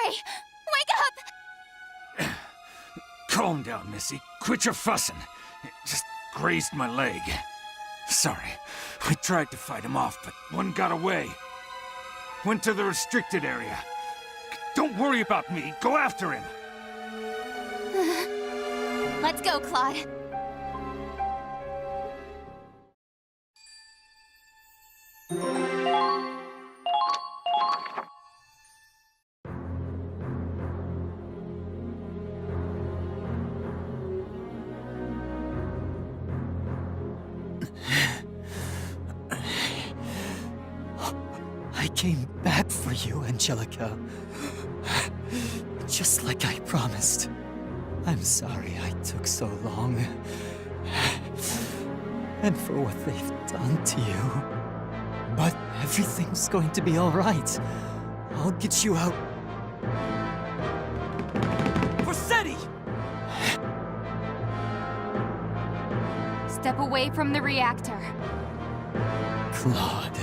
Hey! Wake up! Calm down, Missy. Quit your fussing. It just grazed my leg. Sorry. I tried to fight him off, but one got away. Went to the restricted area. Don't worry about me. Go after him. Let's go, Claude. I came back for you, Angelica. Just like I promised. I'm sorry I took so long. And for what they've done to you. But everything's going to be all right. I'll get you out. Forseti! Step away from the reactor. Claude,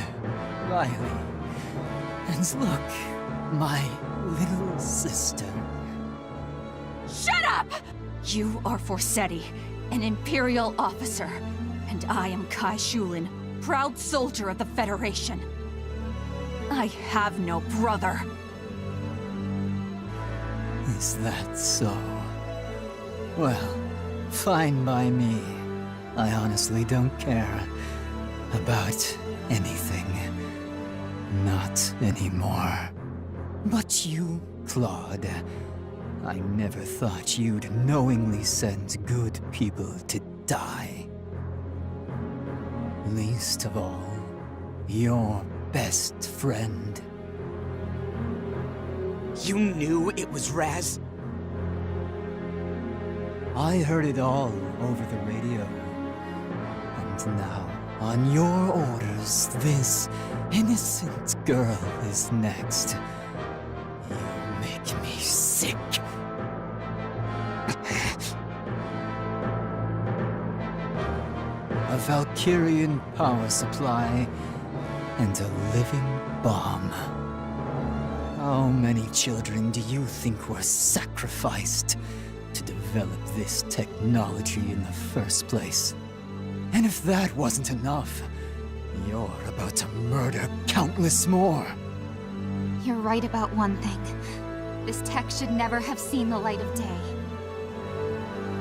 Riley, and look, my little sister. Shut up! You are Forseti, an Imperial officer, and I am Kai Shulin, proud soldier of the Federation. I have no brother. Is that so? Well, fine by me. I honestly don't care about anything. Not anymore. But you, Claude, I never thought you'd knowingly send good people to die. Least of all, your best friend. You knew it was Raz? I heard it all over the radio. And now, on your orders, this innocent girl is next. You make me sick. A Valkyrian power supply and a living bomb. How many children do you think were sacrificed to develop this technology in the first place? And if that wasn't enough, you're about to murder countless more. You're right about one thing. This tech should never have seen the light of day.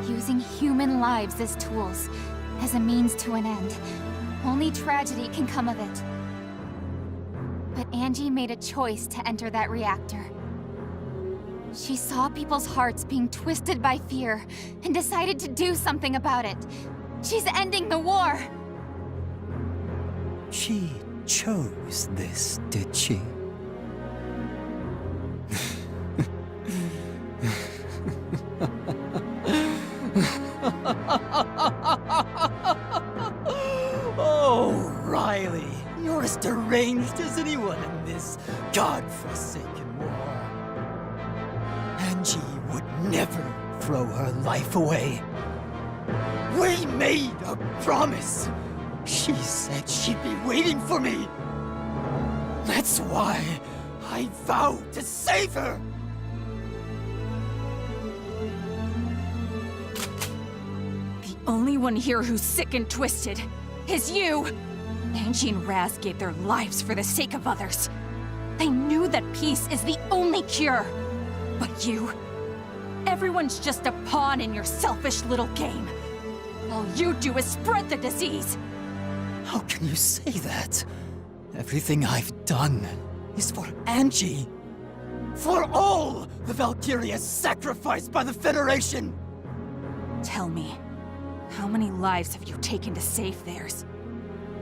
Using human lives as tools, as a means to an end. Only tragedy can come of it. But Angie made a choice to enter that reactor. She saw people's hearts being twisted by fear and decided to do something about it. She's ending the war! She chose this, did she? Oh, Riley, you're as deranged as anyone in this godforsaken war. Angie would never throw her life away. We made a promise. She said she'd be waiting for me. That's why I vowed to save her. The only one here who's sick and twisted is you! Angie and Raz gave their lives for the sake of others. They knew that peace is the only cure. But you... everyone's just a pawn in your selfish little game. All you do is spread the disease! How can you say that? Everything I've done is for Angie. For all the Valkyrias sacrificed by the Federation! Tell me, how many lives have you taken to save theirs?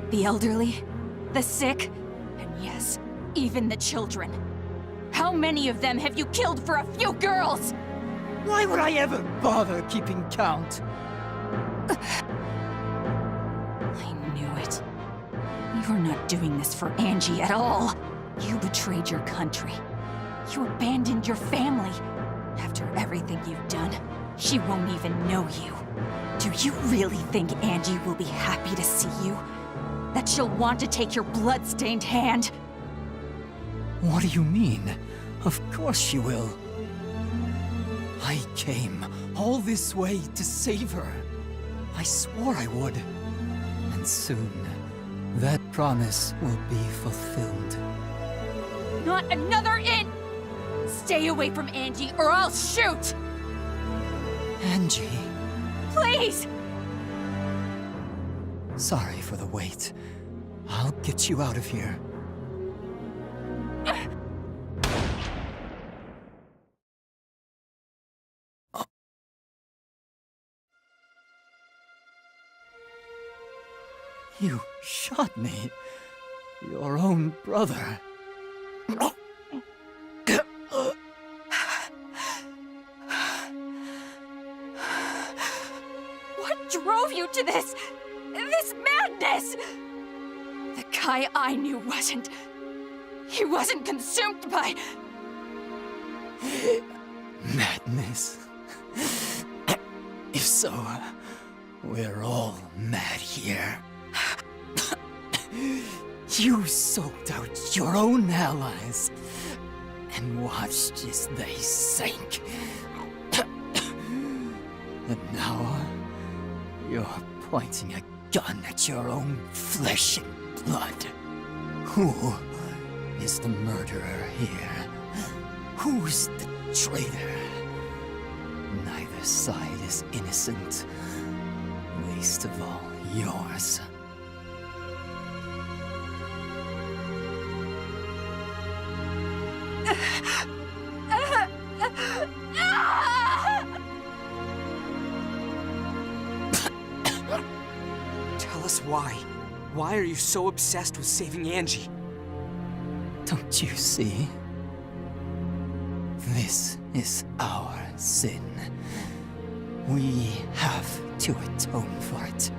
The elderly? The sick? And yes, even the children. How many of them have you killed for a few girls? Why would I ever bother keeping count? I knew it. You're not doing this for Angie at all. You betrayed your country. You abandoned your family. After everything you've done, she won't even know you. Do you really think Angie will be happy to see you? That she'll want to take your blood-stained hand? What do you mean? Of course she will. I came all this way to save her. I swore I would. And soon, that promise will be fulfilled. Not another in! Stay away from Angie or I'll shoot! Angie, Please! sorry for the wait. I'll get you out of here. You shot me. Your own brother. What drove you to this madness? The guy I knew wasn't. He wasn't consumed by... Madness. If so, we're all mad here. You soaked out your own allies and watched as they sank. And now, you're pointing a gun at your own flesh and blood. Who is the murderer here? Who's the traitor? Neither side is innocent, least of all yours. Tell us why. Why are you so obsessed with saving Angie? Don't you see? This is our sin. We have to atone for it.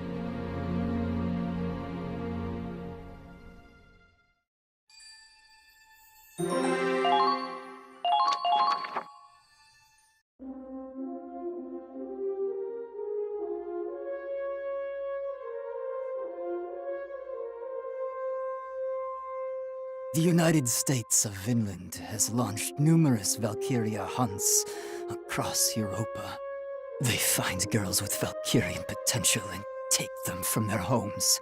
The United States of Vinland has launched numerous Valkyria hunts across Europa. They find girls with Valkyrian potential and take them from their homes.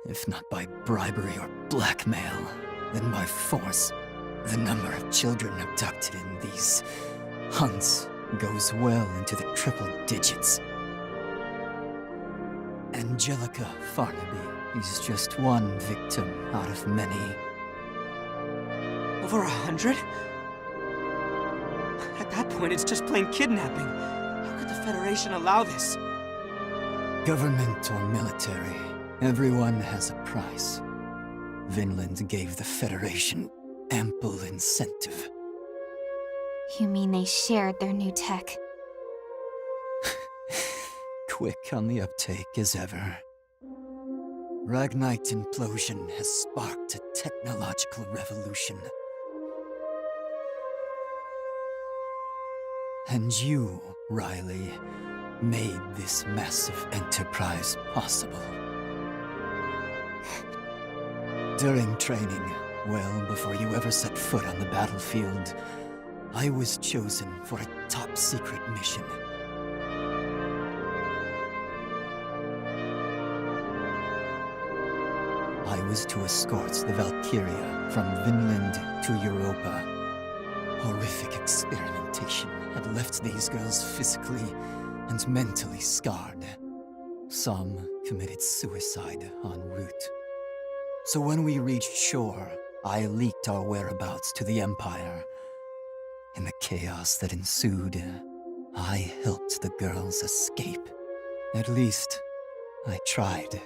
If not by bribery or blackmail, then by force. The number of children abducted in these hunts goes well into the triple digits. Angelica Farnaby is just one victim out of many. Over 100? At that point, it's just plain kidnapping. How could the Federation allow this? Government or military, everyone has a price. Vinland gave the Federation ample incentive. You mean they shared their new tech? Quick on the uptake as ever. Ragnite implosion has sparked a technological revolution. And you, Riley, made this massive enterprise possible. During training, well before you ever set foot on the battlefield, I was chosen for a top-secret mission. I was to escort the Valkyria from Vinland to Europa. Horrific experimentation had left these girls physically and mentally scarred. Some committed suicide en route. So when we reached shore, I leaked our whereabouts to the Empire. In the chaos that ensued, I helped the girls escape. At least, I tried.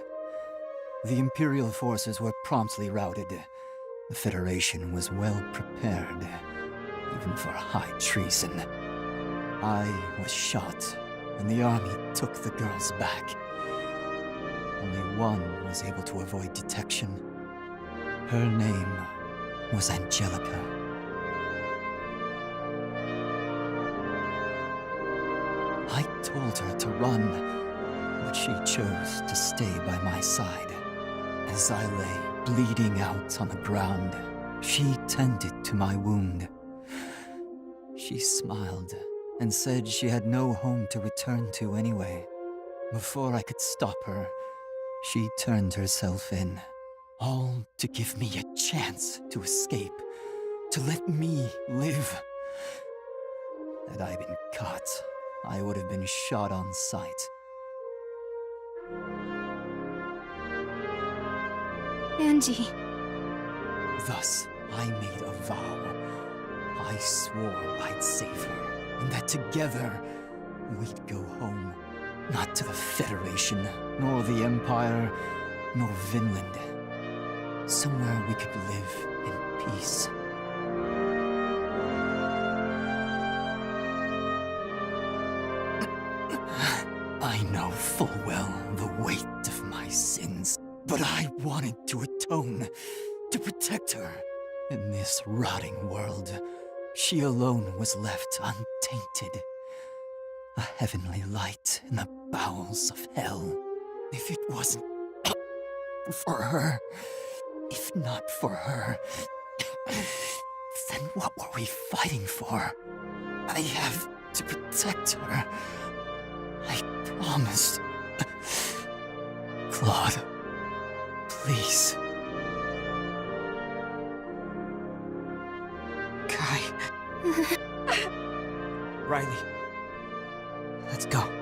The Imperial forces were promptly routed. The Federation was well prepared, even for high treason. I was shot, and the army took the girls back. Only one was able to avoid detection. Her name was Angelica. I told her to run, but she chose to stay by my side. As I lay bleeding out on the ground, she tended to my wound. She smiled and said she had no home to return to anyway. Before I could stop her, she turned herself in. All to give me a chance to escape, to let me live. Had I been caught, I would have been shot on sight. Angie. Thus, I made a vow. I swore I'd save her, and that together, we'd go home. Not to the Federation, nor the Empire, nor Vinland. Somewhere we could live in peace. I know full well the weight of my sins, but I wanted to atone, to protect her. In this rotting world, she alone was left untainted. A heavenly light in the bowels of hell. If it wasn't for her, if not for her, then what were we fighting for? I have to protect her. I promised. Claude, please. Kai. Riley. Let's go.